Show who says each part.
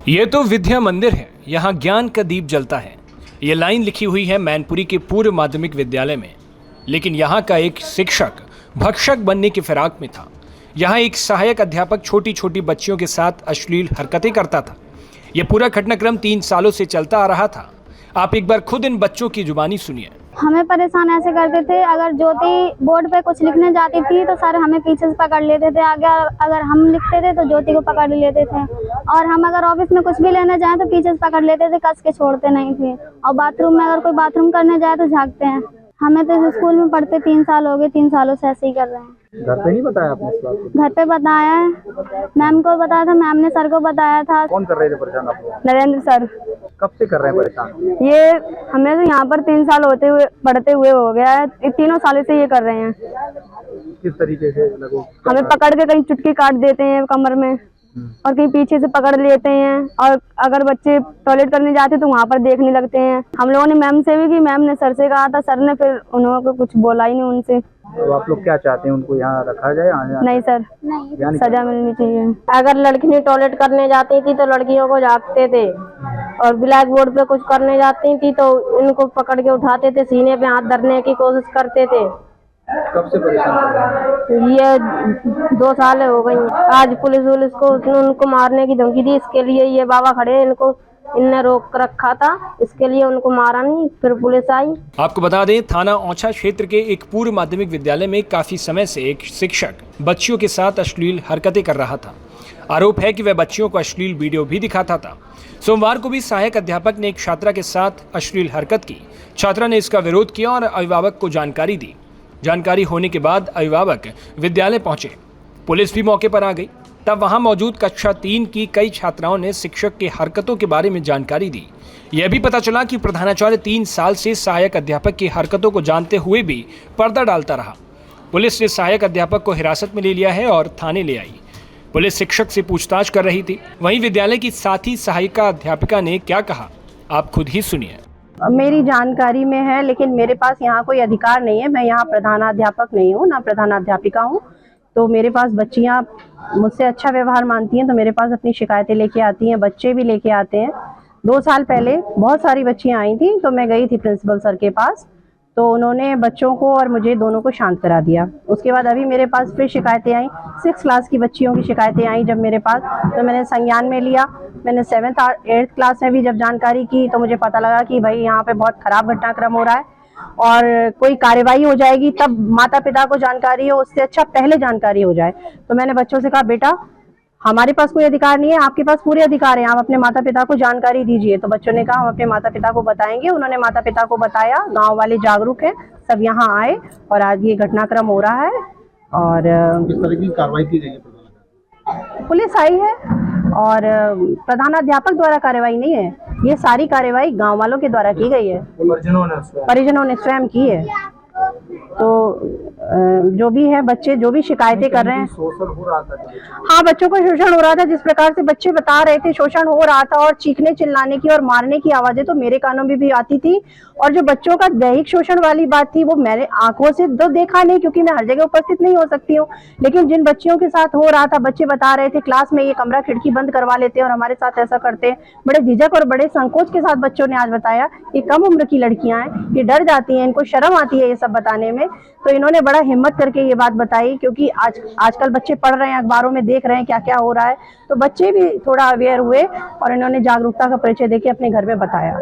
Speaker 1: ये तो विद्या मंदिर है, यहाँ ज्ञान का दीप जलता है। ये लाइन लिखी हुई है मैनपुरी के पूर्व माध्यमिक विद्यालय में। लेकिन यहाँ का एक शिक्षक भक्षक बनने की फिराक में था। यहाँ एक सहायक अध्यापक छोटी छोटी बच्चियों के साथ अश्लील हरकतें करता था। ये पूरा घटनाक्रम 3 सालों से चलता आ रहा था। आप एक बार खुद इन बच्चों की जुबानी सुनिए।
Speaker 2: हमें परेशान ऐसे करते थे, अगर ज्योति बोर्ड पे कुछ लिखने जाती थी तो सर हमें पीछे से पकड़ लेते थे। आगे अगर हम लिखते थे तो ज्योति को पकड़ लेते थे, और हम अगर ऑफिस में कुछ भी लेने जाएं तो पीछे से पकड़ लेते थे, कस के छोड़ते नहीं थे। और बाथरूम में अगर कोई बाथरूम करने जाए तो झांकते हैं। हमें तो इस स्कूल में पढ़ते 3 साल हो गए, 3 सालों से ऐसे ही कर रहे हैं।
Speaker 3: घर पे नहीं बताया आपने इस बात को?
Speaker 2: घर पे बताया है, मैम को बताया था, मैम ने सर को बताया था।
Speaker 3: कौन कर रहे थे परेशान आपको?
Speaker 2: नरेंद्र सर।
Speaker 3: कब से कर रहे हैं परेशान?
Speaker 2: ये हमें तो यहाँ पर 3 साल होते हुए पढ़ते हुए हो गया है, 3 सालों से ये कर रहे हैं।
Speaker 3: किस तरीके से लगो?
Speaker 2: हमें पकड़ के कहीं चुटकी काट देते हैं कमर में, और कहीं पीछे से पकड़ लेते हैं, और अगर बच्चे टॉयलेट करने जाते तो वहाँ पर देखने लगते हैं। हम लोगों ने मैम से भी की, मैम ने सर से कहा था, सर ने फिर उन्होंने को कुछ बोला ही नहीं उनसे।
Speaker 3: तो आप लोग क्या चाहते हैं, उनको यहाँ रखा जाए?
Speaker 2: नहीं सर,
Speaker 3: नहीं,
Speaker 2: सजा मिलनी चाहिए।
Speaker 4: अगर लड़की ने टॉयलेट करने जाती थी तो लड़कियों को झाँकते थे, और ब्लैक बोर्ड पे कुछ करने जाती थी तो इनको पकड़ के उठाते थे, सीने पे हाथ धरने की कोशिश करते थे।
Speaker 3: कब से परेशान कर रहे हैं?
Speaker 4: ये 2 साल हो गई। आज पुलिस को उनको मारने की धमकी दी, इसके लिए ये बाबा खड़े हैं, इनने रोक रखा था, इसके लिए उनको मारा नहीं, फिर पुलिस आई।
Speaker 1: आपको बता दें, थाना औंछा क्षेत्र के एक पूर्व माध्यमिक विद्यालय में काफी समय से एक शिक्षक बच्चियों के साथ अश्लील हरकतें कर रहा था। आरोप है कि वह बच्चियों को अश्लील वीडियो भी दिखाता था। सोमवार को भी सहायक अध्यापक ने एक छात्रा के साथ अश्लील हरकत की। छात्रा ने इसका विरोध किया और अभिभावक को जानकारी दी। जानकारी होने के बाद अभिभावक विद्यालय पहुंचे। पुलिस भी मौके पर आ गई। तब वहां मौजूद कक्षा 3 की कई छात्राओं ने शिक्षक की हरकतों के बारे में जानकारी दी। यह भी पता चला कि प्रधानाचार्य 3 साल से सहायक अध्यापक की हरकतों को जानते हुए भी पर्दा डालता रहा। पुलिस ने सहायक अध्यापक को हिरासत में ले लिया है और थाने ले आई। पुलिस शिक्षक से पूछताछ कर रही थी। वहीं विद्यालय की साथी सहायिका अध्यापिका ने क्या कहा, आप खुद ही सुनिए।
Speaker 5: मेरी जानकारी में है, लेकिन मेरे पास यहाँ कोई अधिकार नहीं है। मैं यहाँ प्रधानाध्यापक नहीं हूँ, ना प्रधानाध्यापिका हूँ। तो मेरे पास बच्चियाँ मुझसे अच्छा व्यवहार मानती हैं तो मेरे पास अपनी शिकायतें लेके आती हैं, बच्चे भी लेके आते हैं। 2 साल पहले बहुत सारी बच्चियाँ आई थी, तो मैं गई थी प्रिंसिपल सर के पास, तो उन्होंने बच्चों को और मुझे दोनों को शांत करा दिया। उसके बाद अभी मेरे पास फिर शिकायतें आई, 6 क्लास की बच्चियों की शिकायतें आई जब मेरे पास, तो मैंने संज्ञान में लिया। मैंने 7th और 8th क्लास में भी जब जानकारी की तो मुझे पता लगा कि भाई यहाँ पे बहुत खराब घटनाक्रम हो रहा है और कोई कार्यवाही हो जाएगी, तब माता पिता को जानकारी हो, उससे अच्छा पहले जानकारी हो जाए। तो मैंने बच्चों से कहा, बेटा हमारे पास कोई अधिकार नहीं है, आपके पास पूरे अधिकार हैं, आप अपने माता पिता को जानकारी दीजिए। तो बच्चों ने कहा हम अपने माता पिता को बताएंगे। उन्होंने माता पिता को बताया, गांव वाले जागरूक हैं, सब यहाँ आए और आज ये घटनाक्रम हो रहा है। और
Speaker 3: किस तरह की कार्रवाई की गई है?
Speaker 5: पुलिस आई है और प्रधानाध्यापक द्वारा कार्रवाई नहीं है, ये सारी कार्रवाई गांव वालों के द्वारा की गई है, परिजनों ने स्वयं की है। तो जो भी है, बच्चे जो भी शिकायतें कर रहे हैं,
Speaker 3: शोषण हो रहा था।
Speaker 5: हाँ, बच्चों को शोषण हो रहा था। जिस प्रकार से बच्चे बता रहे थे शोषण हो रहा था, और चीखने चिल्लाने की और मारने की आवाजें तो मेरे कानों में भी आती थी। और जो बच्चों का दैहिक शोषण वाली बात थी, वो मैंने आंखों से तो देखा नहीं, क्योंकि मैं हर जगह उपस्थित नहीं हो सकती हूँ, लेकिन जिन बच्चियों के साथ हो रहा था, बच्चे बता रहे थे क्लास में ये कमरा खिड़की बंद करवा लेते हैं और हमारे साथ ऐसा करते हैं। बड़े झिझक और बड़े संकोच के साथ बच्चों ने आज बताया। ये कम उम्र की लड़कियां हैं, ये डर जाती हैं, इनको शर्म आती है ये सब बताने में। तो इन्होंने बड़ा हिम्मत करके ये बात बताई, क्योंकि आजकल बच्चे पढ़ रहे हैं, अखबारों में देख रहे हैं क्या क्या हो रहा है, तो बच्चे भी थोड़ा अवेयर हुए और इन्होंने जागरूकता का परिचय देके अपने घर में बताया।